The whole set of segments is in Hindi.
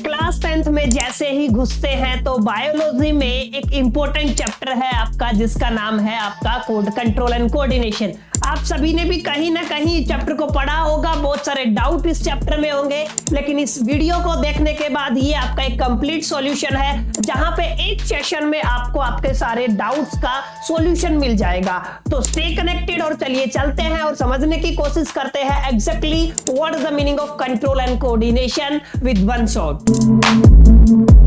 क्लास 10th में जैसे ही घुसते हैं तो बायोलॉजी में एक इंपॉर्टेंट चैप्टर है आपका, जिसका नाम है आपका कोड कंट्रोल एंड कोऑर्डिनेशन। आप सभी ने भी कहीं ना कहीं चैप्टर को पढ़ा होगा, बहुत सारे डाउट इस चैप्टर में होंगे, लेकिन इस वीडियो को देखने के बाद ये आपका एक कंप्लीट सॉल्यूशन है, जहां पे एक सेशन में आपको आपके सारे डाउट्स का सॉल्यूशन मिल जाएगा। तो स्टे कनेक्टेड और चलिए चलते हैं और समझने की कोशिश करते हैं exactly what is the meaning of control and coordination with one shot.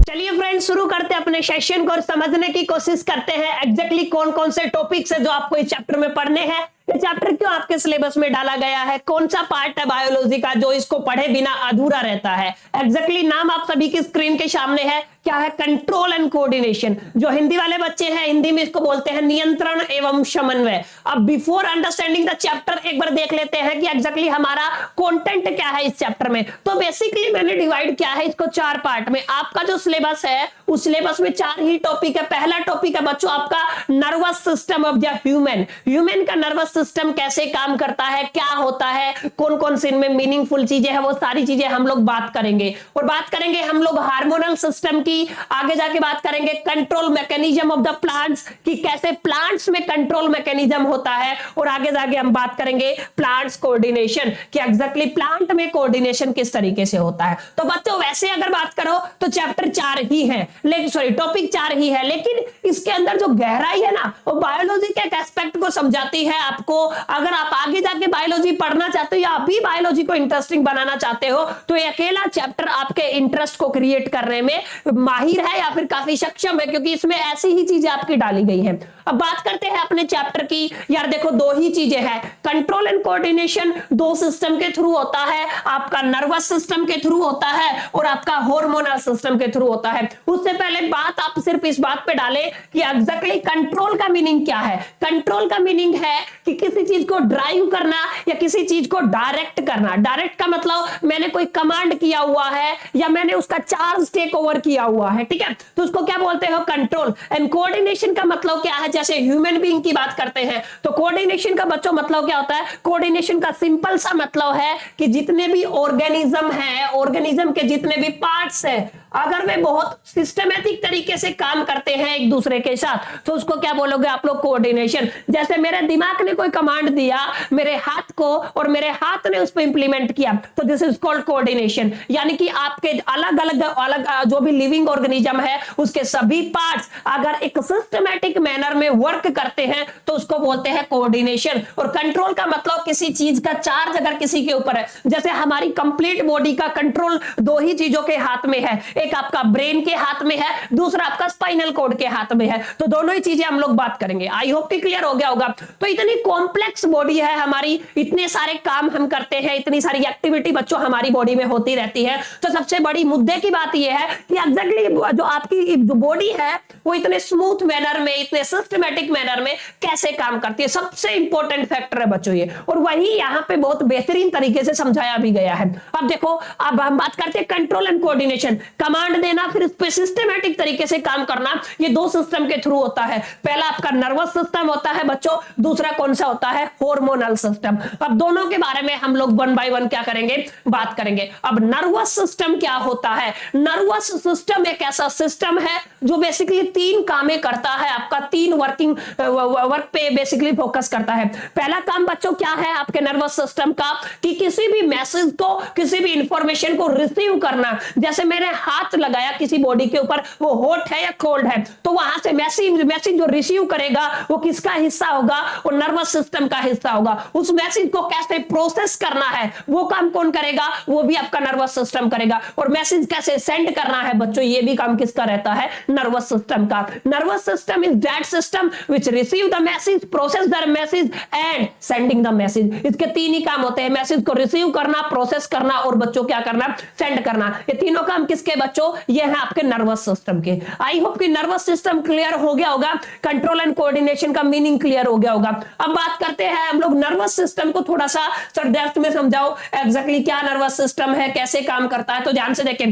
चलिए फ्रेंड्स, शुरू करते हैं अपने सेशन को और समझने की कोशिश करते हैं एग्जैक्टली कौन कौन से टॉपिक्स है जो आपको इस चैप्टर में पढ़ने हैं। ये चैप्टर क्यों आपके सिलेबस में डाला गया है, कौन सा पार्ट है बायोलॉजी का जो इसको पढ़े बिना अधूरा रहता है। एग्जैक्टली नाम आप सभी की स्क्रीन के सामने है, क्या है? Control and coordination. जो हिंदी वाले बच्चे हैं, हिंदी में इसको बोलते हैं नियंत्रण एवं समन्वय। अब बिफोर अंडरस्टैंडिंग द चैप्टर एक बार देख लेते हैं कि एग्जैक्टली हमारा कंटेंट क्या है इस चैप्टर में। तो बेसिकली मैंने डिवाइड किया है इसको 4 पार्ट में। आपका जो सिलेबस है उस सिलेबस में 4 ही टॉपिक है। पहला टॉपिक है बच्चों आपका nervous system of the human. Human का नर्वस सिस्टम कैसे काम करता है, क्या होता है, कौन कौन से इनमें मीनिंगफुल चीजें हैं, वो सारी चीजें हम लोग बात करेंगे। और बात करेंगे हम लोग हार्मोनल सिस्टम की, आगे जाके बात करेंगे control mechanism of the plants कि कैसे प्लांट्स में कंट्रोल मैकेनिज्म होता है, और आगे जाके हम बात करेंगे प्लांट्स कोऑर्डिनेशन कि एग्जैक्टली प्लांट में कोऑर्डिनेशन किस तरीके से होता है। तो बच्चों वैसे अगर बात करो तो चैप्टर 4 ही है, लेकिन सॉरी टॉपिक 4 ही है, लेकिन इसके अंदर जो गहराई है ना वो बायोलॉजी के एक एस्पेक्ट को समझाती है आपको। अगर आप आगे जाके बायोलॉजी पढ़ना चाहते हो या अभी बायोलॉजी को इंटरेस्टिंग बनाना चाहते हो तो ये अकेला चैप्टर आपके इंटरेस्ट को क्रिएट करने में माहिर है या फिर काफी सक्षम है, क्योंकि इसमें ऐसी ही चीजें आपकी डाली गई हैं। अब बात करते हैं अपने चैप्टर की। यार देखो, 2 ही चीजें हैं, कंट्रोल एंड कोऑर्डिनेशन 2 सिस्टम के थ्रू होता है, आपका नर्वस सिस्टम के थ्रू होता है और आपका हार्मोनल सिस्टम के थ्रू होता है। उससे पहले बात आप सिर्फ इस बात पे डाले कि एग्जैक्टली कंट्रोल का मीनिंग क्या है। कंट्रोल का मीनिंग है कि किसी चीज को ड्राइव करना या किसी चीज को डायरेक्ट करना। डायरेक्ट का मतलब मैंने कोई कमांड किया हुआ है या मैंने उसका चार्ज टेक ओवर किया हुआ है, ठीक है, तो उसको क्या बोलते हो? कंट्रोल। एंड कोऑर्डिनेशन का मतलब क्या है? जैसे ह्यूमन बीइंग की बात करते हैं तो कोऑर्डिनेशन का बच्चों मतलब क्या होता है? कोऑर्डिनेशन का सिंपल सा मतलब है कि जितने भी ऑर्गेनिज्म है, ऑर्गेनिज्म के जितने भी पार्ट्स हैं, अगर वे बहुत सिस्टमैटिक तरीके से काम करते हैं एक दूसरे के साथ तो उसको क्या बोलोगे आप लोग? कोऑर्डिनेशन। जैसे मेरे दिमाग ने कोई कमांड दिया मेरे हाथ को और मेरे हाथ ने उस पर इंप्लीमेंट किया तो दिस इज कॉल्ड कोऑर्डिनेशन। यानी कि आपके अलग अलग जो भी लिविंग ऑर्गेनिज्म है उसके सभी पार्ट्स अगर एक सिस्टमैटिक मैनर में वर्क करते हैं तो उसको बोलते हैं कोऑर्डिनेशन। और कंट्रोल का मतलब किसी चीज का चार्ज अगर किसी के ऊपर है, जैसे हमारी कंप्लीट बॉडी का कंट्रोल 2 ही चीजों के हाथ में है, एक आपका ब्रेन के हाथ में है, दूसरा आपका स्पाइनल कॉर्ड के हाथ में है। तो दोनों ही चीजें हम लोग बात करेंगे। आई होप कि क्लियर हो गया होगा। तो इतनी कॉम्प्लेक्स बॉडी है हमारी, इतने सारे काम हम करते हैं, इतनी सारी एक्टिविटी बच्चों हमारी बॉडी में होती रहती है। तो सबसे बड़ी मुद्दे की बात यह है कि एग्जैक्टली जो आपकी जो बॉडी है वो इतने स्मूथ मैनर में, इतने सिस्टमैटिक मैनर में कैसे काम करती है, सबसे इंपॉर्टेंट फैक्टर है बच्चों ये। और वही यहाँ पे बहुत बेहतरीन तरीके से समझाया भी गया है। अब देखो, अब हम बात करते हैं कंट्रोल एंड कोऑर्डिनेशन। कमांड देना फिर इस पे सिस्टमैटिक तरीके से काम करना, ये 2 सिस्टम के थ्रू होता है। पहला आपका नर्वस सिस्टम होता है बच्चों, दूसरा कौन सा होता है? Hormonal system. अब दोनों के बारे में हम लोग 1 बाय 1 क्या करेंगे? बात करेंगे। अब नर्वस सिस्टम क्या होता है? नर्वस सिस्टम एक ऐसा सिस्टम है जो बेसिकली 3 कामें करता है, आपका 3 वर्क पे बेसिकली फोकस करता है। पहला काम बच्चों क्या है आपके नर्वस सिस्टम का? कि किसी भी मैसेज को, किसी भी इंफॉर्मेशन को रिसीव करना। जैसे मैंने हाथ लगाया किसी बॉडी के ऊपर, वो हॉट है या कोल्ड है, तो वहां से मैसेज जो रिसीव करेगा वो किसका हिस्सा होगा? वो नर्वस सिस्टम का हिस्सा होगा। उस मैसेज को कैसे प्रोसेस करना है वो काम कौन करेगा? वो भी आपका नर्वस सिस्टम करेगा। और मैसेज कैसे सेंड करना है बच्चों, ये भी काम किसका रहता है? नर्वस सिस्टम का। Nervous system is that system which receive the message, process the message and sending the message. इसके 3 ही काम होते हैं, मैसेज को रिसीव करना, प्रोसेस करना और बच्चों क्या करना? सेंड करना। ये तीनों काम किसके बच्चों? ये है आपके नर्वस सिस्टम के। आई होप कि नर्वस सिस्टम क्लियर हो गया होगा, कंट्रोल एंड कोऑर्डिनेशन का मीनिंग क्लियर हो गया होगा। अब बात करते हैं हम लोग नर्वस सिस्टम को थोड़ा सा डेप्थ में समझाओ एग्जैक्टली क्या नर्वस सिस्टम है, कैसे काम करता है। तो ध्यान से देखें,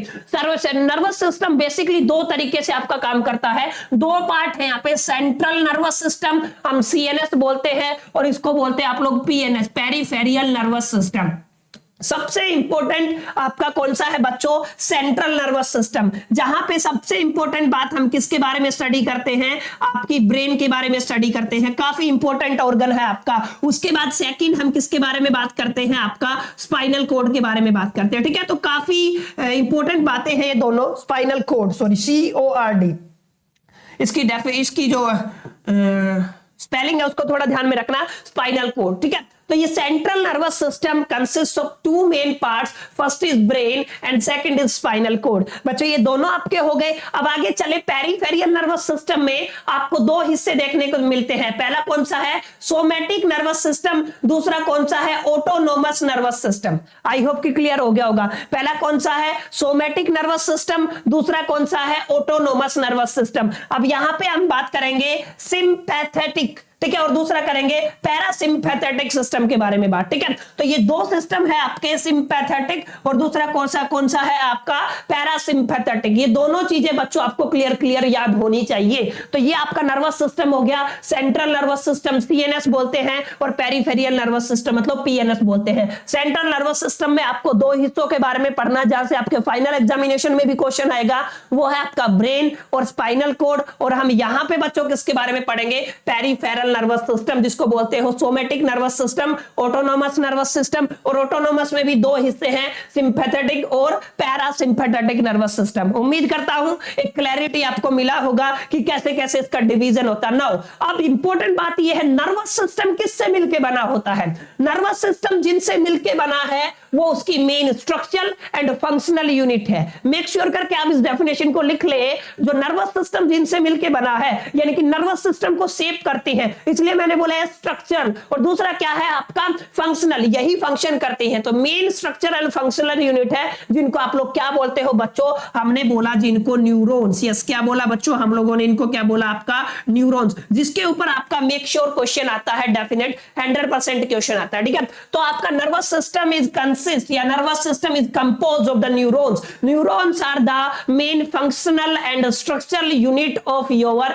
नर्वस सिस्टम बेसिकली 2 तरीके से आपका काम करता है। 2 पार्ट है यहाँ पे, सेंट्रल नर्वस सिस्टम हम CNS बोलते हैं और इसको बोलते हैं आप लोग PNS, पेरिफेरियल नर्वस सिस्टम। सबसे इंपॉर्टेंट आपका कौन सा है बच्चों? Central nervous system. जहां पे सबसे इंपॉर्टेंट बात हम किसके बारे में स्टडी करते हैं? आपकी ब्रेन के बारे में स्टडी करते हैं, काफी इंपॉर्टेंट ऑर्गन है आपका। उसके बाद सेकंड हम किसके बारे में बात करते हैं? आपका स्पाइनल कॉर्ड के बारे में बात करते हैं, ठीक है। तो काफी इंपॉर्टेंट बातें हैं ये दोनों। स्पाइनल कॉर्ड, सॉरी CORD, इसकी जो स्पेलिंग है उसको थोड़ा ध्यान में रखना, स्पाइनल कॉर्ड, ठीक है। तो ये central nervous system consist of two main parts, first is brain and second is spinal cord. बच्चों ये दोनों आपके हो गए। अब आगे चले, पेरिफेरियल नर्वस सिस्टम में आपको दो हिस्से देखने को मिलते हैं। पहला कौन सा है? Somatic nervous system. दूसरा कौन सा है? Autonomous nervous system. आई होप कि क्लियर हो गया होगा। पहला कौन सा है? Somatic nervous system. दूसरा कौन सा है? Autonomous nervous system. अब यहां पे हम बात करेंगे सिंपैथेटिक, ठीक है, और दूसरा करेंगे पैरासिम्पैथेटिक सिस्टम के बारे में बात, ठीक है। तो ये दो सिस्टम है आपके, सिंपैथेटिक और दूसरा कौन सा है आपका? पैरासिम्पैथेटिक। ये दोनों चीजें बच्चों आपको क्लियर याद होनी चाहिए। तो ये आपका नर्वस सिस्टम हो गया। सेंट्रल नर्वस सिस्टम CNS बोलते हैं और पेरिफेरियल नर्वस सिस्टम मतलब PNS बोलते हैं। सेंट्रल नर्वस सिस्टम में आपको दो हिस्सों के बारे में पढ़ना, जहां से आपके फाइनल एग्जामिनेशन में भी क्वेश्चन आएगा, वो है आपका ब्रेन और स्पाइनल कॉर्ड। और हम यहां पे बच्चों किसके बारे में पढ़ेंगे? पेरिफेरल नर्वस सिस्टम, जिसको बोलते हो somatic nervous system, autonomous nervous system. और ऑटोनोमस में भी दो हिस्से हैं, सिंपैथेटिक और पैरासिम्पैथेटिक नर्वस सिस्टम। उम्मीद करता हूं एक क्लैरिटी आपको मिला होगा कि कैसे कैसे इसका डिवीजन होता है। नाउ अब इंपॉर्टेंट बात यह है, नर्वस सिस्टम किससे मिलकर बना होता है? नर्वस सिस्टम जिनसे मिलकर बना है वो उसकी main structural and functional unit है। मेक श्योर करके आप इस डेफिनेशन को लिख ले। जो नर्वस सिस्टम जिनसे मिलकर बना है, यानी कि नर्वस सिस्टम को शेप करती है, इसलिए मैंने बोला है स्ट्रक्चरल। और दूसरा क्या है आपका? फंक्शनल, यही फंक्शन करती है। तो मेन स्ट्रक्चरल फंक्शनल यूनिट है, जिनको आप लोग क्या बोलते हो बच्चों? हमने बोला जिनको न्यूरॉन्स। यस, क्या बोला बच्चों? हम लोगों ने इनको क्या बोला? आपका न्यूरॉन्स, जिसके ऊपर आपका मेक श्योर क्वेश्चन आता है, डेफिनेट 100% क्वेश्चन आता है, ठीक है। तो आपका नर्वस सिस्टम इज या nervous system is composed of the neurons. Neurons are the main functional and structural unit of your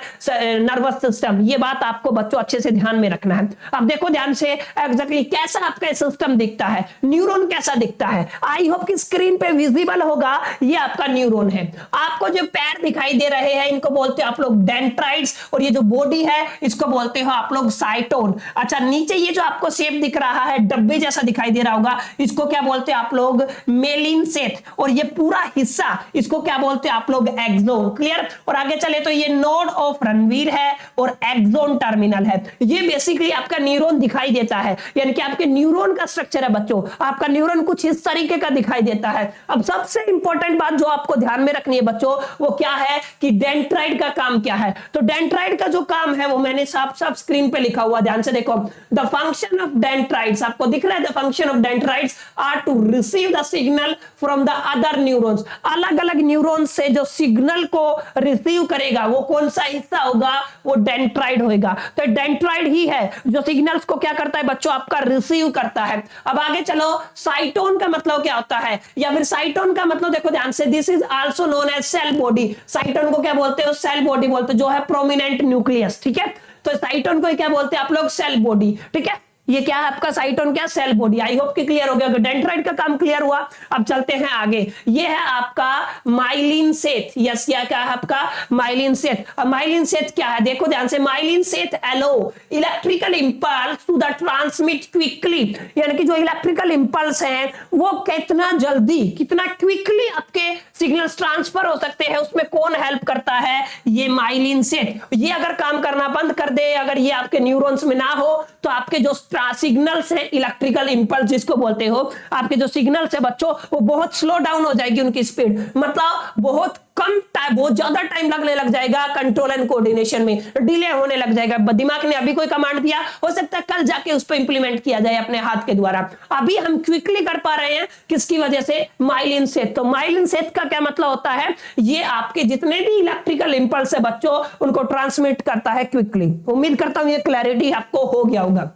nervous system. ये बात आपको बच्चों अच्छे से ध्यान में रखना है। अब देखो ध्यान से, एग्जैक्टली कैसा आपका सिस्टम दिखता है, न्यूरॉन कैसा दिखता है। आई होप कि स्क्रीन पे विजिबल होगा। ये आपका न्यूरॉन है। आपको जो पैर दिखाई दे रहे हैं, इनको बोलते हो आप लोग डेंड्राइट्स, और ये जो बॉडी है इसको बोलते हो आप लोग साइटोन। अच्छा, नीचे ये जो आपको शेप दिख रहा है, डब्बे जैसा दिखाई दे रहा होगा, इसको क्या बोलते हैं आप लोग? मेलिनसेट। और ये पूरा हिस्सा, इसको क्या बोलते हैं आप लोग? एक्सोन। क्लियर? और आगे चले तो ये नोड ऑफ रणवीर है और एक्सोन टर्मिनल है। ये बेसिकली आपका न्यूरॉन दिखाई देता है, यानी कि आपके न्यूरॉन का स्ट्रक्चर है बच्चों। आपका न्यूरॉन कुछ इस तरीके का दिखाई देता है। अब सबसे इंपॉर्टेंट बात जो आपको ध्यान में रखनी है बच्चों, वो क्या है कि डेंड्राइट का काम क्या है? तो डेंड्राइट का जो काम है वो मैंने साफ साफ स्क्रीन पे लिखा हुआ, ध्यान से देखो। द फंक्शन ऑफ डेंड्राइट्स, आपको दिख रहा है? The function of dendrites are to receive the signal from the other neurons. अलग अलग न्यूरॉन्स से जो सिग्नल को रिसीव करेगा वो कौन सा हिस्सा होगा? वो डेंड्राइट होगा। तो डेंड्राइट ही है जो सिग्नल्स को क्या करता है बच्चों? आपका रिसीव करता है। अब आगे चलो, साइटोन का मतलब क्या होता है? या फिर साइटोन का मतलब देखो ध्यान से, this is also known as cell body. Cyton को क्या बोलते हो? सेल बॉडी बोलते हो, जो है प्रोमिनेंट न्यूक्लियस, ठीक है। तो साइटोन को क्या बोलते हैं आप लोग? सेल बॉडी, ठीक है। ये क्या है आपका? साइटोन क्या? Cell body. आई होप कि क्लियर हो गया। डेंड्राइट का काम क्लियर हुआ। अब चलते हैं आगे। ये है आपका माइलिन सेट। यस, क्या है आपका? Myelin sheath. अब माइलिन सेट क्या है? देखो ध्यान से, myelin sheath allow electrical impulse to the transmit quickly, यानी कि जो इलेक्ट्रिकल इंपल्स है वो कितना जल्दी, कितना क्विकली आपके सिग्नल्स ट्रांसफर हो सकते हैं, उसमें कौन हेल्प करता है? ये माइलिन सेट। ये अगर काम करना बंद कर दे, अगर ये आपके न्यूरॉन्स में ना हो, तो आपके जो सिग्नल्स है, इलेक्ट्रिकल इंपल्स जिसको बोलते हो, आपके जो सिग्नल्स है बच्चों, वो बहुत स्लो डाउन हो जाएगी उनकी स्पीड, मतलब बहुत कम टाइम, बहुत ज्यादा टाइम लगने लग जाएगा कंट्रोल एंड कोऑर्डिनेशन में, डिले होने लग जाएगा। दिमाग ने अभी कोई कमांड दिया, हो सकता है कल जाके उस पर इंप्लीमेंट किया जाए अपने हाथ के द्वारा। अभी हम क्विकली कर पा रहे हैं, किसकी वजह से? Myelin set. तो माइलिन सेट का क्या मतलब होता है? ये आपके जितने भी इलेक्ट्रिकल इंपल्स है बच्चों, उनको ट्रांसमिट करता है क्विकली। उम्मीद करता हूं ये क्लैरिटी आपको हो गया होगा।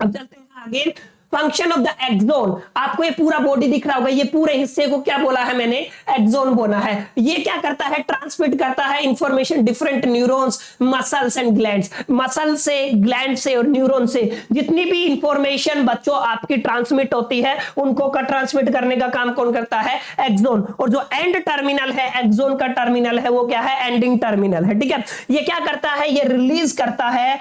अब चलते हैं आगे। फंक्शन ऑफ द एक्सोन, आपको ये पूरा बॉडी दिख रहा होगा, ये पूरे हिस्से को क्या बोला है मैंने, एक्सोन बोला है। ये क्या करता है, ट्रांसमिट करता है information different neurons, muscles and glands, muscle से, ग्लैंड से और न्यूरॉन से जितनी भी इंफॉर्मेशन बच्चों आपकी ट्रांसमिट होती है उनको का ट्रांसमिट करने का काम कौन करता है, एक्सोन। और जो एंड टर्मिनल है एक्सोन का टर्मिनल है वो क्या है, एंडिंग टर्मिनल है, ठीक है। ये क्या करता है, ये रिलीज करता है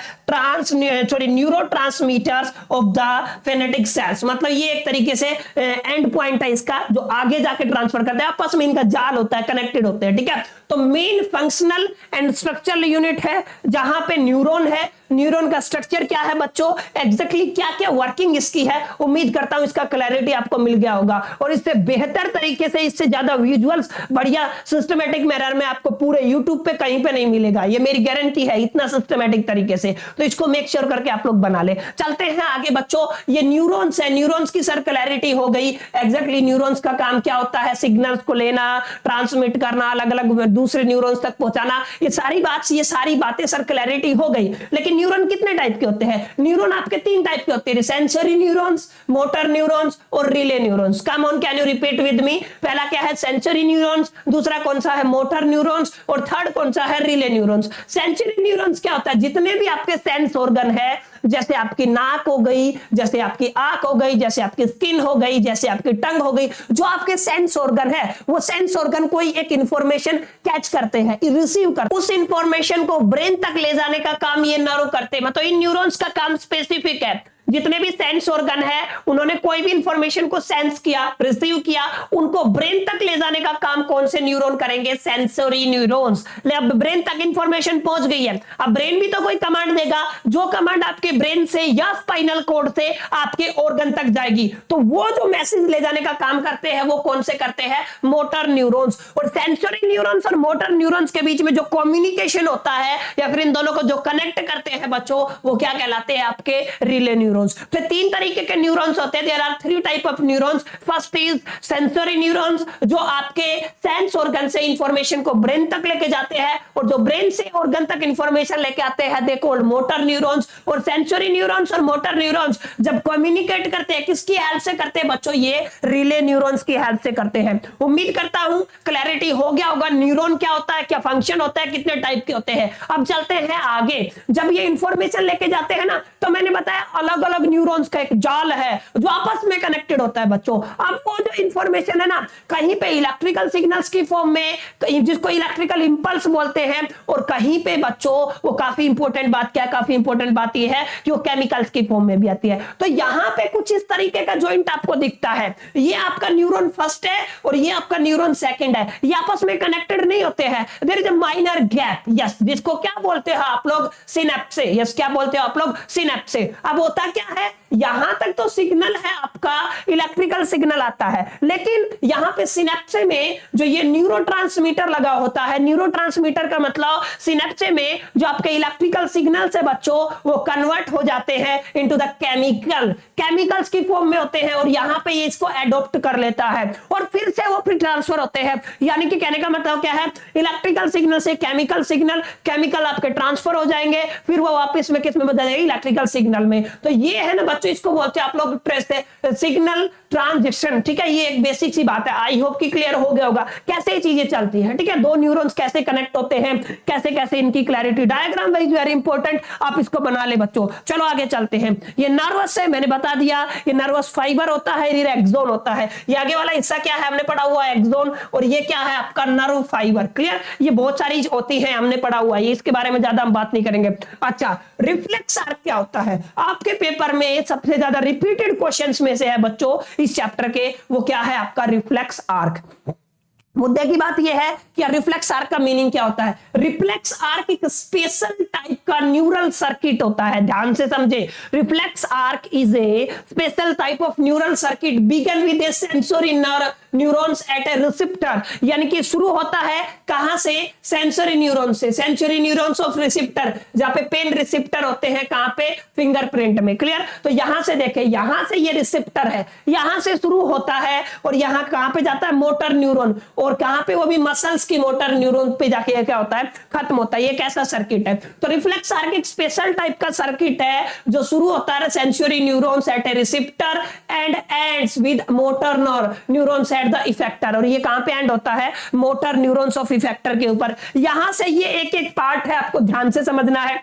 neurotransmitters of the phenetic cells, मतलब ये एक तरीके से एंड पॉइंट है इसका, जो आगे जाके ट्रांसफर करता है, आपस में इनका जाल होता है, कनेक्टेड होते हैं, ठीक है। तो main functional and structural unit है जहां पे न्यूरॉन है। न्यूरॉन का स्ट्रक्चर क्या है बच्चों, एग्जैक्टली क्या क्या वर्किंग इसकी है, उम्मीद करता हूं इसका क्लैरिटी आपको मिल गया होगा। और इससे बेहतर तरीके से, इससे ज्यादा विजुअल्स बढ़िया सिस्टमेटिक मैनर में आपको पूरे यूट्यूब पे कहीं पे नहीं मिलेगा, ये मेरी गारंटी है, इतना सिस्टमेटिक तरीके से। तो इसको मेक श्योर करके आप लोग बना ले। चलते हैं आगे बच्चों, ये न्यूरॉन्स है, न्यूरॉन्स की सर क्लैरिटी हो गई। एग्जैक्टली न्यूरॉन्स का काम क्या होता है, सिग्नल्स को लेना, ट्रांसमिट करना, अलग अलग दूसरे न्यूरॉन्स तक पहुंचाना, ये सारी बातें सर क्लैरिटी हो गई। लेकिन न्यूरॉन कितने टाइप के होते हैं, न्यूरॉन आपके 3 टाइप के होते हैं, सेंसरी न्यूरॉन्स, मोटर न्यूरॉन्स और relay neurons. Come on, can you repeat with me, पहला क्या है, सेंसरी न्यूरॉन्स, दूसरा कौन सा है, मोटर न्यूरॉन्स, और थर्ड कौन सा है, रिले न्यूरॉन्स। सेंसरी न्यूरॉन्स क्या होता है, जितने भी आपके सेंस ऑर्गन है, जैसे आपकी नाक हो गई, जैसे आपकी आंख हो गई, जैसे आपकी स्किन हो गई, जैसे आपकी टंग हो गई, जो आपके सेंस ऑर्गन है, वो सेंस ऑर्गन कोई एक इंफॉर्मेशन कैच करते हैं, रिसीव करते, उस इंफॉर्मेशन को ब्रेन तक ले जाने का काम ये नर्व करते हैं। मतलब इन न्यूरॉन्स का काम स्पेसिफिक है। जितने भी सेंस ऑर्गन है, उन्होंने कोई भी इंफॉर्मेशन को सेंस किया, रिसीव किया, उनको ब्रेन तक ले जाने का काम कौन से न्यूरॉन करेंगे, सेंसरी न्यूरॉन्स। अब ब्रेन तक इंफॉर्मेशन पहुंच गई है, अब ब्रेन भी तो कोई कमांड देगा, जो कमांड आपके ब्रेन से या स्पाइनल कॉर्ड से आपके ऑर्गन तक जाएगी, तो वो जो मैसेज ले जाने का काम करते हैं वो कौन से करते हैं, मोटर न्यूरॉन्स। और सेंसरी न्यूरॉन्स और मोटर न्यूरॉन्स के बीच में जो कम्युनिकेशन होता है, या फिर इन दोनों को जो कनेक्ट करते हैं बच्चों, वो क्या कहलाते हैं, आपके रिले न्यूरॉन्स। तो 3 तरीके के न्यूरॉन्स होते हैं, there are 3 type of neurons. First is sensory neurons, जो आपके सेंस ऑर्गन से इंफॉर्मेशन को ब्रेन तक लेके जाते हैं, और जो ब्रेन से ऑर्गन तक इंफॉर्मेशन लेके आते हैं, दे कॉल्ड मोटर न्यूरॉन्स। और सेंसरी न्यूरॉन्स और मोटर न्यूरॉन्स जब कम्युनिकेट करते हैं, किसकी हेल्प से करते हैं बच्चों, ये रिले न्यूरॉन्स की हेल्प से करते हैं। उम्मीद करता हूं क्लैरिटी हो गया होगा, न्यूरॉन क्या होता है, क्या फंक्शन होता है, कितने टाइप के होते हैं। अब चलते हैं आगे। जब ये इंफॉर्मेशन लेके जाते हैं ना, तो मैंने बताया अलग अलग न्यूरॉन्स का एक जाल है जो आपस में कनेक्टेड होता है बच्चों। अब वो जो इंफॉर्मेशन है ना, कहीं पे इलेक्ट्रिकल सिग्नल्स की फॉर्म में, जिसको इलेक्ट्रिकल इंपल्स बोलते हैं, और कहीं पे बच्चों वो काफी इंपॉर्टेंट बात क्या है, काफी इंपॉर्टेंट बात ये है कि वो केमिकल्स की फॉर्म में भी आती है। तो यहां पे कुछ इस तरीके का जॉइंट आपको दिखता है, ये आपका न्यूरॉन फर्स्ट है और ये आपका न्यूरॉन सेकंड है, ये आपस में कनेक्टेड नहीं होते हैं, there is a minor gap, yes, जिसको क्या बोलते हैं आप लोग, सिनेप्स। यस, क्या बोलते हो आप लोग, सिनेप्स। अब होता क्या है, यहां तक तो सिग्नल है आपका, इलेक्ट्रिकल सिग्नल आता है, लेकिन यहां पे सिनेप्स में जो ये न्यूरोट्रांसमीटर लगा होता है, न्यूरोट्रांसमीटर का मतलब सिनेप्स में जो आपके इलेक्ट्रिकल सिग्नल से बच्चों वो कन्वर्ट हो जाते हैं इनटू द केमिकल्स की फॉर्म में होते हैं, और यहां पे ये इसको एडॉप्ट कर लेता है और फिर से वो फिर ट्रांसफर होते हैं। यानी कि कहने का मतलब क्या है, इलेक्ट्रिकल सिग्नल से केमिकल सिग्नल, केमिकल आपके ट्रांसफर हो जाएंगे, फिर वो वापस में किस में बदल जाएंगे, इलेक्ट्रिकल सिग्नल में। तो ये है ना बच्चों, इसको बोलते हैं आप लोग सिग्नल ट्रांजिशन, ठीक है। ये एक बेसिक सी बात है, आई होप कि क्लियर हो गया होगा कैसे चीजें चलती हैं, ठीक है। 2 न्यूरॉन्स कैसे कनेक्ट होते हैं, कैसे कैसे इनकी clarity, diagram wise very important, आप इसको बना ले बच्चों। चलो आगे चलते हैं। ये नर्वस है, मैंने बता दिया, ये नर्वस फाइबर होता है, ये एक्सोन होता है। ये आगे वाला हिस्सा क्या है, हमने पढ़ा हुआ है एक्सोन, और ये क्या है आपका नर्व फाइबर। क्लियर, ये बहुत सारी होती है, हमने पढ़ा हुआ है, इसके बारे में ज्यादा हम बात नहीं करेंगे। अच्छा, रिफ्लेक्स आर्क क्या होता है, आपके पेपर में सबसे ज्यादा रिपीटेड क्वेश्चंस में से है बच्चों इस चैप्टर के, वो क्या है आपका रिफ्लेक्स आर्क। मुद्दे की बात यह है कि रिफ्लेक्स आर्क का मीनिंग क्या होता है। रिफ्लेक्स आर्क एक स्पेशल टाइप का न्यूरल सर्किट होता है, ध्यान से समझे। Reflex arc is a special type of neural circuit begun with a sensory nerve neurons at a receptor, यानी कि शुरू होता है कहां से, सेंसरी न्यूरॉन से, सेंसरी न्यूरॉन्स ऑफ रिसेप्टर, जहां पे पेन रिसेप्टर होते हैं, कहां पे, फिंगरप्रिंट में। क्लियर? तो यहां से देखें, यहां से ये रिसेप्टर है, यहां से शुरू होता है और यहां कहां पे जाता है, मोटर न्यूरॉन, और कहां पे, वो भी मसल्स की मोटर न्यूरॉन पे जाके क्या होता है, खत्म होता है। ये कैसा सर्किट है? तो रिफ्लेक्स आर्क एक स्पेशल टाइप का सर्किट है जो शुरू होता है sensory neurons at a receptor and ends with motor neurons at the effector, और ये कहां पे एंड होता है, मोटर न्यूरॉन्स ऑफ इफेक्टर के ऊपर। यहां से ये एक एक पार्ट है, आपको ध्यान से समझना है।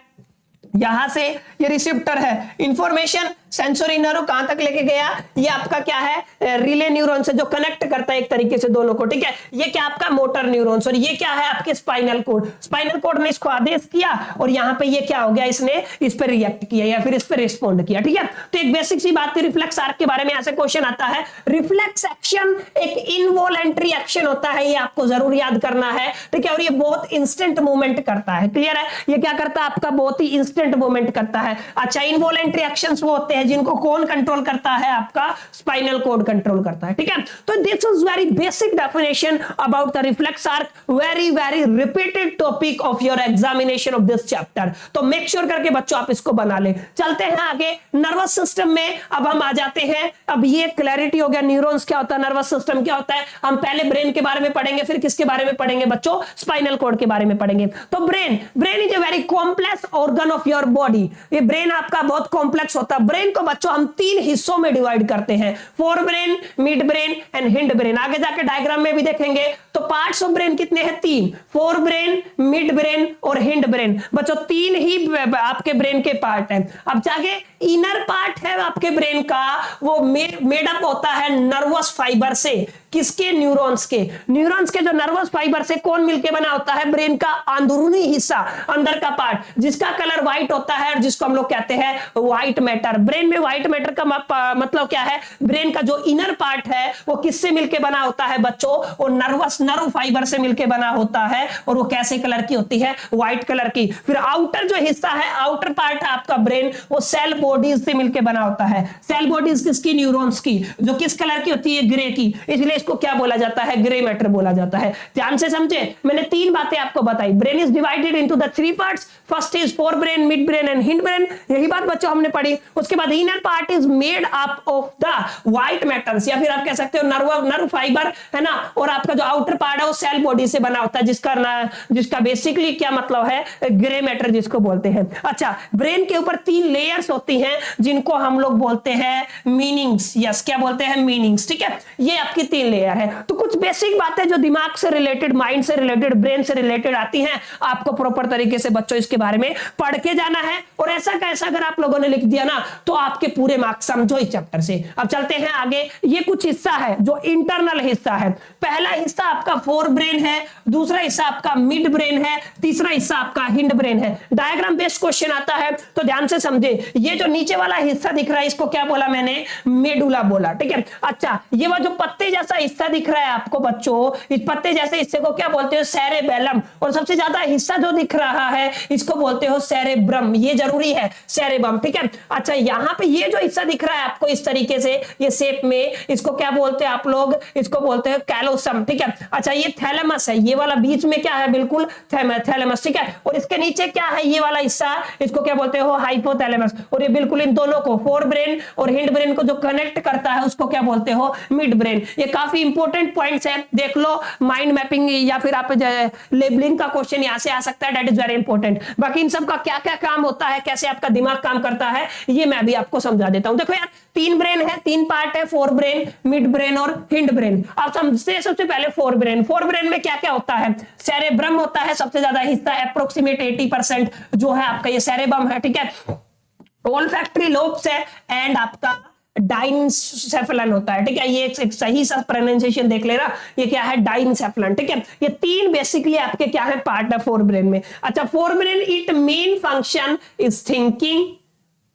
यहां से ये रिसेप्टर है, इंफॉर्मेशन सेंसरी नर्व कहां तक लेके गया, ये आपका क्या है, रिले न्यूरॉन से जो कनेक्ट करता है एक तरीके से दोनों को, ठीक है। ये क्या आपका मोटर न्यूरॉन्स, और ये क्या है आपके स्पाइनल कोड। स्पाइनल कोड ने इसको आदेश किया और यहां पे ये क्या हो गया, इसने इस पर रिएक्ट किया या फिर इस पर रिस्पॉन्ड किया, ठीक है। तो एक बेसिक सी बात थी रिफ्लेक्स आर्क के बारे में, ऐसे क्वेश्चन आता है। रिफ्लेक्स एक्शन एक इनवॉलेंटरी एक्शन होता है, ये आपको जरूर याद करना है, ठीक है। और ये बहुत इंस्टेंट मूवमेंट करता है, क्लियर है। ये क्या करता है आपका, बहुत ही इंस्टेंट मूवमेंट करता है। अच्छा, इनवॉलेंटरी एक्शंस वो होते हैं जिनको कौन कंट्रोल करता है, आपका स्पाइनल कोड कंट्रोल करता है, ठीक है। तो this is very basic definition about the reflex arc, very very repeated topic of your examination of this chapter. तो मेक श्योर करके बच्चों आप इसको बना ले। चलते हैं आगे नर्वस सिस्टम में, अब हम आ जाते हैं। अब ये क्लैरिटी हो गया, न्यूरॉन्स क्या होता है, नर्वस सिस्टम क्या होता है। हम पहले ब्रेन के बारे में पढ़ेंगे, फिर किसके बारे में पढ़ेंगे बच्चों, स्पाइनल कोड के बारे में पढ़ेंगे। तो brain is a very complex organ of your body. ये ब्रेन आपका बहुत कॉम्प्लेक्स होता है। ब्रेन को बच्चों हम 3 हिस्सों में डिवाइड करते हैं, fore brain, mid brain and hind brain. आगे जाके डायग्राम में भी देखेंगे। तो पार्ट्स ऑफ ब्रेन कितने हैं, 3, फोर ब्रेन, मिड ब्रेन और हिंड ब्रेन। बच्चों 3 ही आपके ब्रेन के पार्ट हैं। अब जाके इनर पार्ट है आपके ब्रेन का, वो मेड अप होता है नर्वस फाइबर से। किसके, न्यूरॉन्स के। न्यूरॉन्स के जो नर्वस फाइबर से कौन मिलके बना होता है, ब्रेन का अंदरूनी हिस्सा, अंदर का पार्ट, जिसका कलर व्हाइट होता है और जिसको हम लोग कहते हैं व्हाइट मैटर। ब्रेन में व्हाइट मैटर का मतलब क्या है, ब्रेन का जो इनर पार्ट है वो किससे मिलके बना होता है बच्चों, वो नर्व फाइबर से मिलके बना होता है, और वो कैसे कलर की होती है, व्हाइट कलर की। फिर आउटर जो हिस्सा है, आउटर पार्ट है आपका ब्रेन, वो सेल बॉडीज से मिलके बना होता है। सेल बॉडीज किसकी, न्यूरॉन्स की, जो किस कलर की होती है, ग्रे की, इसलिए इसको क्या बोला जाता है, ग्रे मैटर बोला जाता है। ध्यान से समझे, मैंने 3 बातें आपको बताई। Brain is divided into the 3 parts, first is fore brain, mid brain and hind brain, यही बात बच्चों हमने पढ़ी। उसके बाद inner part is made up of the white matters, या फिर आप कह सकते हो नर्व फाइबर, है ना। और आपका जो आउटर पार्ट है वो सेल बॉडी से बना होता है, जिसका बेसिकली क्या मतलब है, ग्रे मैटर जिसको बोलते हैं। अच्छा, ब्रेन के ऊपर 3 लेयर्स होती हैं जिनको हम लोग बोलते हैं मीनिंग्स। यस, क्या बोलते हैं, मीनिंग्स, ठीक है। ये आपकी 3 लेयर है। तो कुछ बेसिक बातें जो दिमाग से रिलेटेड, माइंड से रिलेटेड, ब्रेन से रिलेटेड आती हैं, आपको प्रॉपर तरीके से बच्चों इसके बारे में पढ़ के जाना है। और ऐसा कैसा अगर आप लोगों ने लिख दिया ना, तो आपके पूरे मार्क्स समझो इस चैप्टर से। अब चलते हैं आगे। ये कुछ हिस्सा है जो इंटरनल हिस्सा है। पहला हिस्सा आपका फोर ब्रेन है, दूसरा हिस्सा आपका मिड ब्रेन है, तीसरा हिस्सा आपका हिंड ब्रेन है। डायग्राम बेस्ड क्वेश्चन आता है तो ध्यान से समझे। ये जो नीचे वाला हिस्सा दिख रहा है, इसको क्या बोला मैंने, मेडुला बोला, ठीक है। अच्छा, ये वो जो पत्ते जैसा हिस्सा दिख रहा है आपको बच्चों, इस पत्ते जैसे हिस्से को क्या बोलते हो, सेरेबेलम। और सबसे ज्यादा हिस्सा जो दिख रहा है इसको बोलते हो सेरेब्रम। ये जरूरी है, सेरेब्रम, ठीक है। अच्छा, यहाँ पे ये जो हिस्सा दिख रहा है आपको इस तरीके से, ये शेप में, इसको क्या बोलते हैं आप लोग, इसको बोलते हैं कैलोसम, ठीक है। अच्छा, ये थैलेमस है, ये वाला बीच में क्या है, बिल्कुल थैलेमस, ठीक है। और इसके नीचे क्या है, ये वाला हिस्सा, इसको क्या बोलते हो, हाइपोथैलेमस। और ये बिल्कुल इन दोनों को, फोर ब्रेन और हिंड ब्रेन को जो कनेक्ट करता है उसको क्या बोलते हो, मिड ब्रेन। ये काफी इंपॉर्टेंट पॉइंट्स है, देख लो। माइंड मैपिंग या फिर आप लेबलिंग का क्वेश्चन यहां से आ सकता है, दैट इज वेरी इंपॉर्टेंट। बाकी इन सब का क्या क्या काम होता है, कैसे आपका दिमाग काम करता है, ये मैं भी आपको समझा देता हूं। देखो यार, 3 ब्रेन है, 3 पार्ट है, फोर ब्रेन, मिड ब्रेन और हिंड ब्रेन। आप समझते हैं सबसे पहले फोर ब्रेन। फोर ब्रेन में क्या क्या होता है, सेरेब्रम होता है, सबसे ज्यादा हिस्सा, अप्रोक्सीमेट 80% जो है आपका ये सेरेब्रम है, ठीक है। ओल्फैक्टरी लोब्स है एंड आपका डाइनसेफलन होता है, ठीक है। ये एक सही सा प्रोनाउंसिएशन देख लेना, ये क्या है, डाइनसेफलन, ठीक है। ये 3 बेसिकली आपके क्या है, पार्ट है फोर ब्रेन में। अच्छा, forebrain it main function is thinking,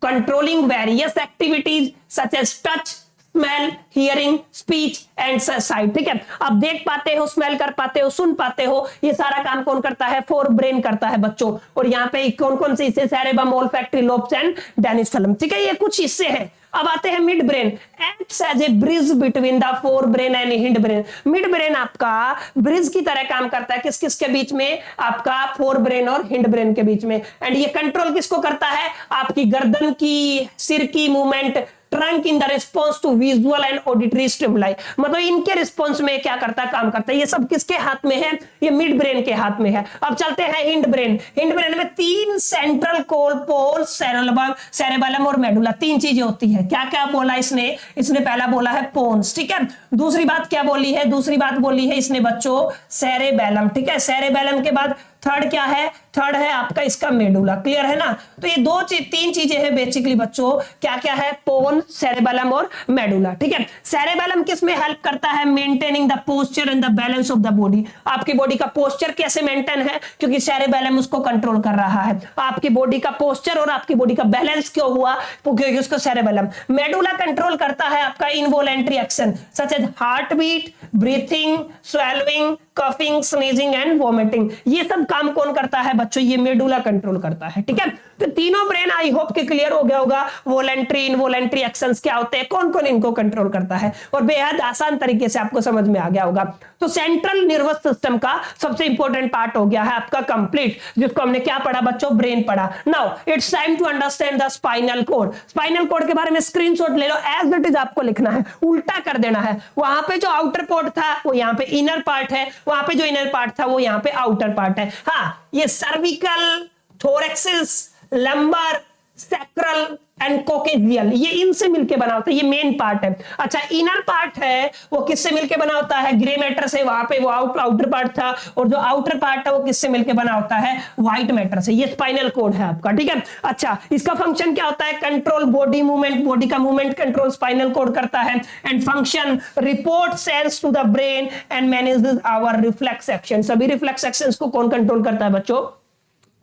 controlling various activities such as touch, smell, hearing, speech and sight. ठीक है, आप देख पाते हो, स्मेल कर पाते हो, सुन पाते हो, ये सारा काम कौन करता है? फोर ब्रेन करता है बच्चों। और यहाँ पे कौन कौन से हिस्से? Cerebrum, olfactory lobes and diencephalon. ठीक है, ये कुछ हिस्से हैं। अब आते हैं midbrain. Acts as a bridge between the forebrain and hindbrain. Midbrain आपका ब्रिज की तरह काम करता है, किस किस के बीच में? आपका फोर ब्रेन और हिंड ब्रेन के बीच में। एंड ये कंट्रोल किसको करता है? आपकी गर्दन की, सिर की movement, trunk in the response to visual and auditory stimuli. मतलब इनके रिस्पॉन्स में क्या करता है? काम करता है। ये सब किसके हाथ में है? ये मिड ब्रेन के हाथ में है। अब चलते हैं हिंड ब्रेन। हिंड ब्रेन में तीन सेंट्रल पोल, सेरेबेलम और मेडुला, तीन चीजें होती है। क्या क्या बोला इसने? इसने पहला बोला है पोन्स। ठीक है, दूसरी बात क्या बोली है? दूसरी बात बोली है इसने बच्चों सेरेबेलम। ठीक है, सेरेबेलम के बाद थर्ड क्या है? थर्ड है आपका इसका मेडुला। क्लियर है ना? तो ये तीन चीजें हैं बेसिकली बच्चों। क्या क्या है? पोन, सेरेबेलम और मेडुला। ठीक है, सेरेबेलम किस में हेल्प करता है? Maintaining the posture and the balance of the body. आपकी बॉडी का पोस्चर कैसे मेंटेन है? क्योंकि सेरेबेलम उसको कंट्रोल कर रहा है। आपकी बॉडी का पोस्चर और आपकी बॉडी का बैलेंस क्यों हुआ? क्योंकि उसको सेरेबेलम। मेडुला कंट्रोल करता है आपका involuntary action such as heartbeat, breathing, swallowing, coughing, sneezing and vomiting. ये सब काम कौन करता है बच्चों? ये मेडुला कंट्रोल करता है। ठीक है, तो तीनों ब्रेन आई होप के क्लियर हो गया होगा। वोलेंट्री, इनवोलेंट्री एक्शंस क्या होते हैं, कौन कौन इनको कंट्रोल करता है, और बेहद आसान तरीके से आपको समझ में आ गया होगा। तो सेंट्रल नर्वस सिस्टम का सबसे इंपॉर्टेंट पार्ट हो गया है आपका कंप्लीट, जिसको हमने क्या पढ़ा बच्चों? ब्रेन पढ़ा। Now it's time to understand the spinal cord. Spinal cord के बारे में स्क्रीनशॉट ले लो, एज इट इज आपको लिखना है, उल्टा कर देना है। वहां पे जो आउटर पार्ट था वो यहाँ पे इनर पार्ट है, वहां पे जो इनर पार्ट था वो यहाँ पे आउटर पार्ट है। हाँ, ये cervical, thoracic, lumbar, sacral and coccygeal, ये इनसे मिलके बना होता है, ये मेन पार्ट है। अच्छा, इनर पार्ट है वो किससे मिलके बना होता है? ग्रे मैटर से। वहां पे वो आउटर पार्ट था, और जो आउटर पार्ट है वो किससे मिलके बना होता है? व्हाइट मैटर से। ये स्पाइनल कॉर्ड है आपका। ठीक है, अच्छा, इसका फंक्शन क्या होता है? कंट्रोल बॉडी मूवमेंट, बॉडी का मूवमेंट कंट्रोल स्पाइनल कॉर्ड करता है। And function report sense to the brain and manages our reflex action. सभी रिफ्लेक्स एक्शंस को कौन कंट्रोल करता है बच्चों?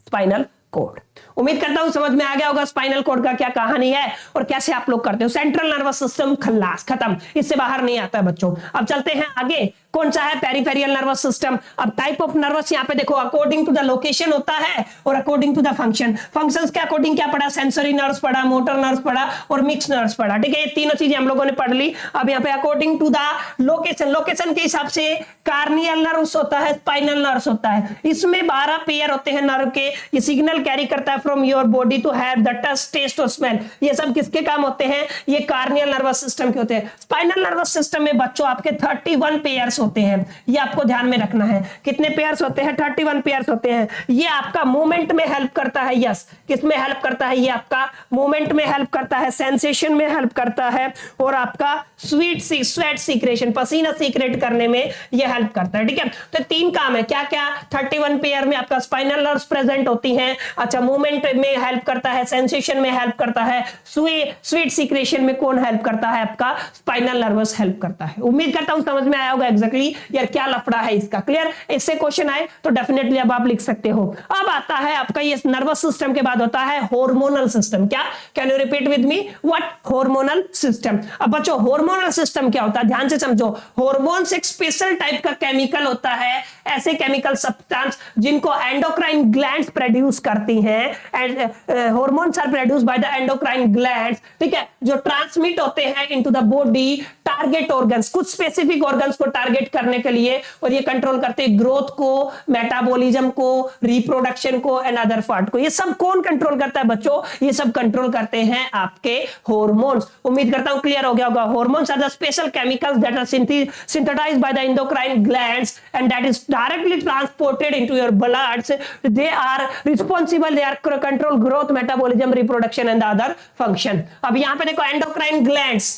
Spinal cord. उम्मीद करता हूं समझ में आ गया होगा स्पाइनल कॉर्ड का क्या कहानी है और कैसे आप लोग करते हो। सेंट्रल नर्वस सिस्टम खल्लास, खत्म, इससे बाहर नहीं आता है बच्चों। अब चलते हैं आगे, कौन सा है? Peripheral nervous system. अब टाइप ऑफ नर्वस यहाँ पे देखो, अकॉर्डिंग टू द लोकेशन होता है और according to the function. Functions के अकॉर्डिंग क्या पढ़ा? सेंसरी नर्व्स पढ़ा, मोटर नर्व्स पढ़ा और मिक्स नर्व्स पढ़ा। ठीक है, ये तीनों चीजें हम लोगों ने पढ़ ली। अब यहाँ पे according to the location, location के हिसाब से कार्नियल नर्व्स होता है, स्पाइनल नर्व्स होता है। इसमें 12 पेयर होते हैं नर्व के। ये सिग्नल कैरी करता है from your body to have the touch, taste और स्मेल। ये सब किसके काम होते हैं? ये कार्नियल नर्वस सिस्टम के होते हैं। स्पाइनल नर्वस सिस्टम में बच्चों आपके 31 पेयर्स होते हैं, ये आपको ध्यान में रखना है। कितने पेयर्स होते हैं? 31 पेयर्स होते हैं। ये आपका मूवमेंट में हेल्प करता है। यस, किस में हेल्प करता है? ये आपका मूवमेंट में हेल्प करता है, सेंसेशन में हेल्प करता है, और आपका स्वेट सीक्रेशन, पसीना सीक्रेट करने में ये हेल्प करता है। ठीक है, तो तीन काम है। क्या क्या? 31 पेयर में आपका स्पाइनल नर्व्स प्रेजेंट होती हैं। अच्छा, मूवमेंट में हेल्प करता है, सेंसेशन में हेल्प करता है, स्वीट सीक्रेशन में कौन हेल्प करता है? आपका स्पाइनल नर्वस हेल्प करता है। उम्मीद करता हूं समझ में आया होगा एग्जैक्टली यार क्या लफड़ा है इसका। क्लियर? इससे क्वेश्चन आए तो डेफिनेटली अब आप लिख सकते हो। अब आता है आपका ये नर्वस सिस्टम के बाद होता है हार्मोनल सिस्टम। क्या? Can you repeat with me? What? Hormonal system. अब बच्चों हार्मोनल सिस्टम क्या होता है? ध्यान से समझो। हार्मोन्स एक स्पेशल टाइप का केमिकल होता है, ऐसे केमिकल सब्सटेंस जिनको एंडोक्राइन ग्लैंड्स प्रोड्यूस करती हैं। Hormones are produced by the endocrine glands. ठीक है, जो ट्रांसमिट होते हैं into the body target organs, कुछ स्पेसिफिक ऑर्गन्स को टारगेट करने के लिए, और ये कंट्रोल करते हैं ग्रोथ को, मेटाबॉलिज्म को, रिप्रोडक्शन को एंड अदर पार्ट को। ये सब कौन कंट्रोल करता है बच्चों? ये सब कंट्रोल करते हैं आपके हार्मोन्स। उम्मीद करता हूं क्लियर हो गया होगा। Hormones are the special chemicals that are synthesized by the endocrine glands and that is directly transported into your blood. They are responsible, they are control growth, metabolism, reproduction and the other function. अब यहां पे देखो endocrine glands,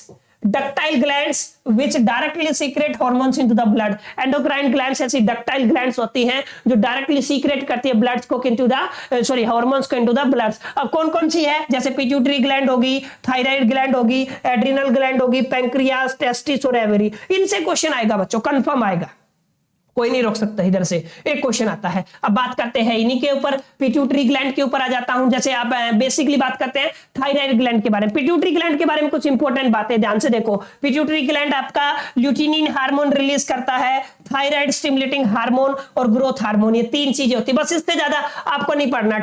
ductile glands which directly secrete hormones into the blood. Endocrine glands ऐसी डक्टाइल ग्लैंड्स होती हैं जो डायरेक्टली सीक्रेट करती है ब्लड को into the हार्मोन्स को into the blood. अब कौन कौन सी है? जैसे पिट्यूटरी ग्लैंड होगी, थायराइड ग्लैंड होगी, एड्रिनल ग्लैंड होगी, पैंक्रियास, टेस्टिस और एवरी। इनसे क्वेश्चन आएगा बच्चों, कंफर्म आएगा। कोई नहीं रोक सकता। इधर से एक क्वेश्चन आता है। अब बात करते हैं इन्हीं के ऊपर, पिट्यूटरी ग्लैंड के ऊपर आ जाता हूं। जैसे आप बेसिकली बात करते हैं थायराइड ग्लैंड के बारे में। पिट्यूटरी ग्लैंड के बारे में कुछ इंपॉर्टेंट बातें ध्यान से देखो। पिट्यूटरी ग्लैंड आपका ल्यूटिनिन हार्मोन रिलीज करता है, थायराइड स्टिमुलेटिंग हार्मोन और ग्रोथ हार्मोन, ये तीन चीजें होती है। बस इससे ज्यादा आपको नहीं पढ़ना।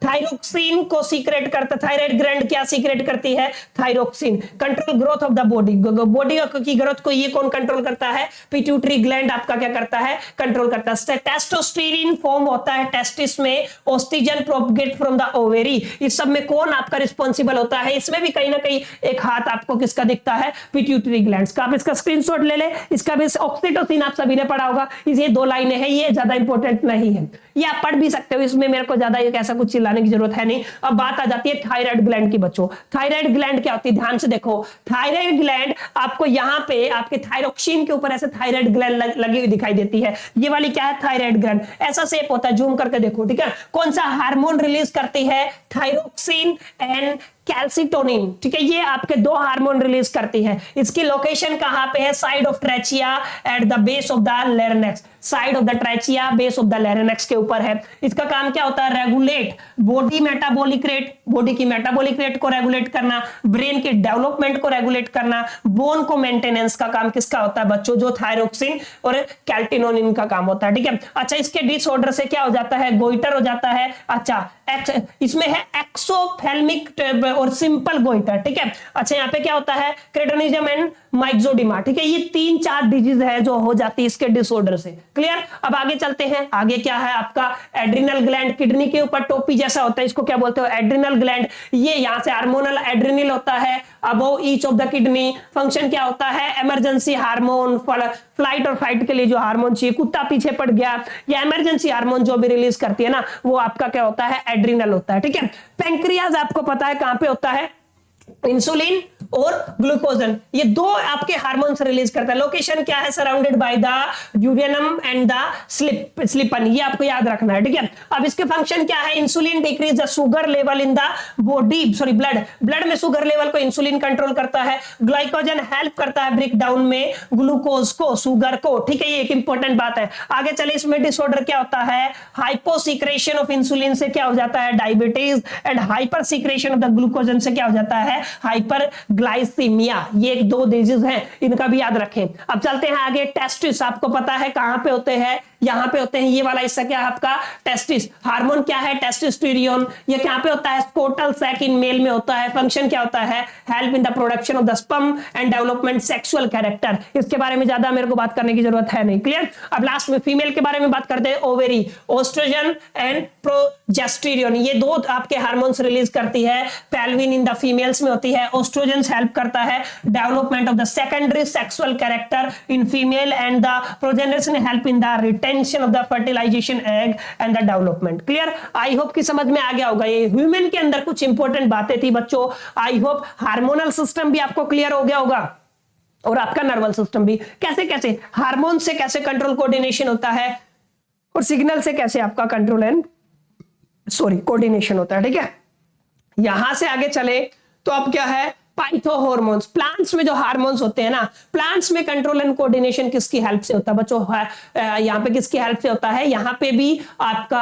थायरोक्सिन को सीक्रेट करता, थायराइड ग्लैंड क्या सीक्रेट करती है? Thyroxine. Control growth of the body, body की ग्रोथ को ये कौन कंट्रोल करता है? पिट्यूटरी ग्लैंड आपका क्या करता है? कंट्रोल करता है। टेस्टोस्टेरोन फॉर्म होता है टेस्टिस में, oestrogen propagate from the ovary. इस सब में कौन आपका रिस्पॉन्सिबल होता है? इसमें भी कहीं ना कहीं एक हाथ आपको किसका दिखता है? पिट्यूटरी ग्लैंड्स का। आप इसका स्क्रीनशॉट ले ले। इसका भी ऑक्सीटोसिन आप सभी ने पढ़ा होगा। ये 2 लाइनें हैं, ये ज्यादा इंपॉर्टेंट नहीं है, ये आप पढ़ भी सकते हो, इसमें मेरे को ज्यादा ऐसा कुछ चिल्लाने की जरूरत है नहीं। अब बात आ जाती है थायराइड ग्लैंड की बच्चों। थायराइड ग्लैंड क्या होती है? ध्यान से देखो। थायराइड ग्लैंड आपको यहां पे आपके थायरोक्सिन के ऊपर ऐसे थायराइड ग्लैंड लगी हुई दिखाई देती है। ये वाली क्या है? Thyroid gland. ऐसा शेप होता है, जूम करके देखो, ठीक है। कौन सा हार्मोन रिलीज करती है? थायरोक्सिन एंड कैल्सिटोनिन, ठीक है। ये आपके 2 हार्मोन रिलीज करती है। इसकी लोकेशन कहां पे है? Side of trachea at the base of the larynx. Side of the trachea, base of the larynx के ऊपर है। इसका काम क्या होता है? Regulate body metabolic rate, body की मेटाबॉलिक रेट को रेगुलेट करना, ब्रेन के डेवलपमेंट को रेगुलेट करना, बोन को मेंटेनेंस का काम किसका होता है बच्चों? जो थायरोक्सिन और कैल्टिनोनिन का काम होता है, ठीक है। अच्छा, इसके डिसऑर्डर से क्या हो जाता है? गोइटर हो जाता है। अच्छा, इसमें है एक्सोथेल्मिक और सिंपल गोइटर, ठीक है। अच्छा, यहाँ पे क्या होता है? क्रेटोनिज्म एंड माइक्सोडिमा, ठीक है। ये 3-4 डिजीज है जो हो जाती है इसके डिसऑर्डर से। क्लियर? अब आगे चलते हैं। आगे क्या है आपका? एड्रिनल ग्लैंड, किडनी के ऊपर टोपी जैसा होता है, इसको क्या बोलते हो? Adrenal gland. ये यहां से हार्मोनल एड्रिनल होता है above each of the kidney. Function क्या होता है? इमरजेंसी हार्मोन, फ्लाइट और फाइट के लिए जो हार्मोन चाहिए, कुत्ता पीछे पड़ गया, या इमरजेंसी हार्मोन जो भी रिलीज करती है ना, वो आपका क्या होता है? एड्रिनल होता है, ठीक है। पैंक्रियाज आपको पता है कहां पे होता है? इंसुलिन और ग्लूकोजन, ये 2 आपके हार्मोन्स रिलीज करता है। लोकेशन क्या है? Surrounded by the duodenum and the spleen, ये आपको याद रखना है, ठीक है। अब इसके फंक्शन क्या है? Insulin decrease the sugar level in the body, sorry blood में शुगर लेवल को इंसुलिन कंट्रोल करता है। ग्लाइकोजन हेल्प करता है ब्रेक डाउन में ग्लूकोज को, शुगर को, ठीक है। ये एक इंपॉर्टेंट बात है। आगे चले, इसमें डिसऑर्डर क्या होता है? हाइपोसिक्रेशन ऑफ इंसुलिन से क्या हो जाता है? Diabetes. And hypersecretion of the glucagon से क्या हो जाता है? Hyperglycaemia. ये 2 डिजीज हैं, इनका भी याद रखें। अब चलते हैं आगे। टेस्टिस आपको पता है कहां पे होते हैं? यहां पे होते हैं। ये वाला हिस्सा क्या है आपका? टेस्टिस। हार्मोन क्या है? टेस्टोस्टेरोन। ये कहां पे होता है? स्कोटल सैक इन मेल में होता है। फंक्शन क्या होता है? Help in the production of the sperm and development sexual character. इसके बारे में ज्यादा मेरे को बात करने की जरूरत है नहीं। क्लियर? अब लास्ट में फीमेल के बारे में बात करते हैं। ओवेरी, ओस्ट्रोजन एंड प्रोजेस्टेरोन, ये 2 आपके हार्मोन्स रिलीज करती है। पेल्विन इन द फीमेल्स में होती है। ओस्ट्रोजन हेल्प करता है development of the secondary sexual character in female and the progesterone help in the retention of the fertilisation egg and the development. Clear? I hope कि समझ में आ गया होगा। ये ह्यूमन के अंदर कुछ इंपॉर्टेंट बातें थी बच्चों। आई होप हार्मोनल सिस्टम भी आपको क्लियर हो गया होगा और आपका नर्वस सिस्टम भी। कैसे कैसे हार्मोन से कैसे कंट्रोल कोऑर्डिनेशन होता है और सिग्नल से कैसे आपका कंट्रोल एंड कोऑर्डिनेशन होता है, ठीक है। यहां से आगे चले तो अब क्या है? पाइथोहॉर्मोन्स। प्लांट्स में जो हार्मोन्स होते हैं ना, प्लांट्स में कंट्रोल एंड कोऑर्डिनेशन किसकी हेल्प से होता है बच्चों? यहाँ पे किसकी हेल्प से होता है? यहाँ पे भी आपका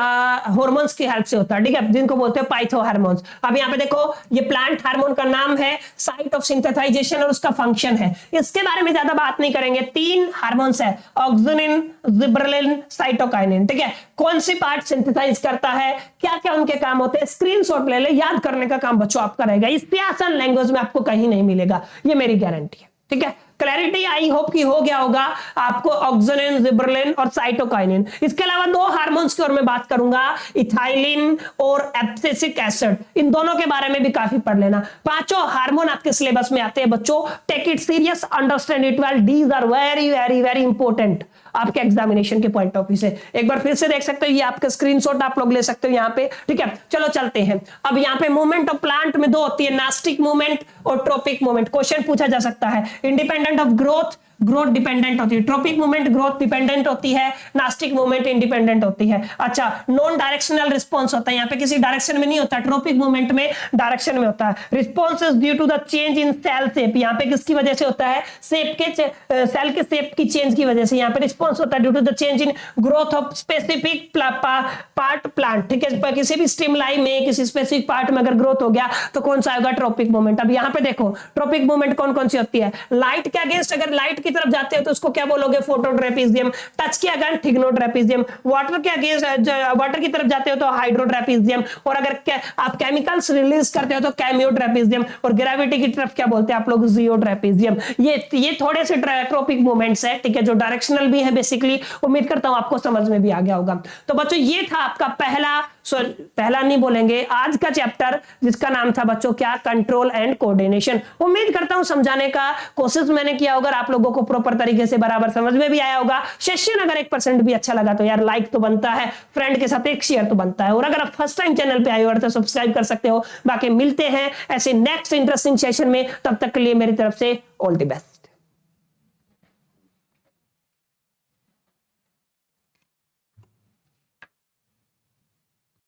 हार्मोन्स की हेल्प से होता है, ठीक है, जिनको बोलते हैं पाइथोहॉर्मोन्स। अब यहाँ पे देखो, ये प्लांट हार्मोन का नाम है, साइट ऑफ सिंथेसाइजेशन और उसका फंक्शन है। इसके बारे में ज्यादा बात नहीं करेंगे। 3 हार्मोन्स है, ऑक्सिन, जिबरेलिन, साइटोकाइनिन, ठीक है। कौन सी पार्ट सिंथेसाइज करता है, क्या क्या उनके काम होते हैं, स्क्रीनशॉट ले ले, याद करने का काम बच्चों आपका रहेगा। इससे आसान लैंग्वेज में आपको कहीं नहीं मिलेगा, ये मेरी गारंटी है, ठीक है। क्लैरिटी आई होप कि हो गया होगा आपको। ऑक्सिन, जिबरेलिन और साइटोकाइनिन। इसके अलावा 2 हार्मोन्स की और मैं बात करूंगा, इथाइलिन और एब्सिसिक एसिड। इन दोनों के बारे में भी काफी पढ़ लेना। 5 हार्मोन आपके सिलेबस में आते हैं बच्चों। Take it serious, understand it well. These are very very very important आपके एग्जामिनेशन के पॉइंट ऑफ व्यू से। एक बार फिर से देख सकते हो, ये आपका स्क्रीनशॉट आप लोग ले सकते हो यहाँ पे, ठीक है। चलो चलते हैं। अब यहाँ पे मूवमेंट ऑफ प्लांट में 2 होती है, नास्टिक मूवमेंट और ट्रोपिक मूवमेंट। क्वेश्चन पूछा जा सकता है, independent of growth growth dependent होती है, ट्रॉपिक मूवमेंट ग्रोथ डिपेंडेंट होती है, नास्टिक मूवमेंट इंडिपेंडेंट होती है। अच्छा, नॉन डायरेक्शनल रिस्पॉन्स होता है, यहाँ पे किसी डायरेक्शन में नहीं होता, ट्रॉपिक मूवमेंट में डायरेक्शन में होता है। Response is due to the change in cell shape, यहाँ पे किसकी वजह से होता है, शेप के सेल के शेप की चेंज की वजह से यहाँ पे रिस्पॉन्स होता है, due to the change in growth of specific part plant. ठीक है, किसी भी स्टिमुलाई में किसी स्पेसिफिक पार्ट में अगर ग्रोथ हो गया तो कौन सा होगा, ट्रॉपिक मूवमेंट। अब यहाँ पे देखो ट्रॉपिक मूवमेंट कौन कौन सी होती है, लाइट के अगेंस्ट अगर लाइट की तरफ जाते हो तो उसको क्या बोलोगे, फोटोट्रेपेजियम। टच के अगेंस्ट थिग्नोट्रेपेजियम, वाटर के अगेंस्ट वाटर की तरफ जाते हो तो हाइड्रोट्रेपेजियम, और अगर आप केमिकल्स रिलीज करते हो तो कैमियोट्रेपेजियम, और ग्रेविटी की तरफ क्या बोलते हैं आप लोग, जियोट्रेपेजियम। ये थोड़े से ट्रॉपिक मूवमेंट्स है, ठीक है, जो डायरेक्शनल भी है बेसिकली। उम्मीद करता हूं आपको समझ में भी आ गया होगा। तो बच्चों ये था आपका पहला नहीं बोलेंगे, आज का चैप्टर जिसका नाम था बच्चों क्या, कंट्रोल एंड कोऑर्डिनेशन। उम्मीद करता हूं समझाने का कोशिश मैंने किया होगा, आप लोगों को प्रॉपर तरीके से बराबर समझ में भी आया होगा। सेशन अगर 1% भी अच्छा लगा तो यार लाइक तो बनता है, फ्रेंड के साथ एक शेयर तो बनता है, और अगर आप फर्स्ट टाइम चैनल पे आए हो तो सब्सक्राइब कर सकते हो। बाकी मिलते हैं ऐसे नेक्स्ट इंटरेस्टिंग सेशन में, तब तक के लिए मेरी तरफ से ऑल द बेस्ट।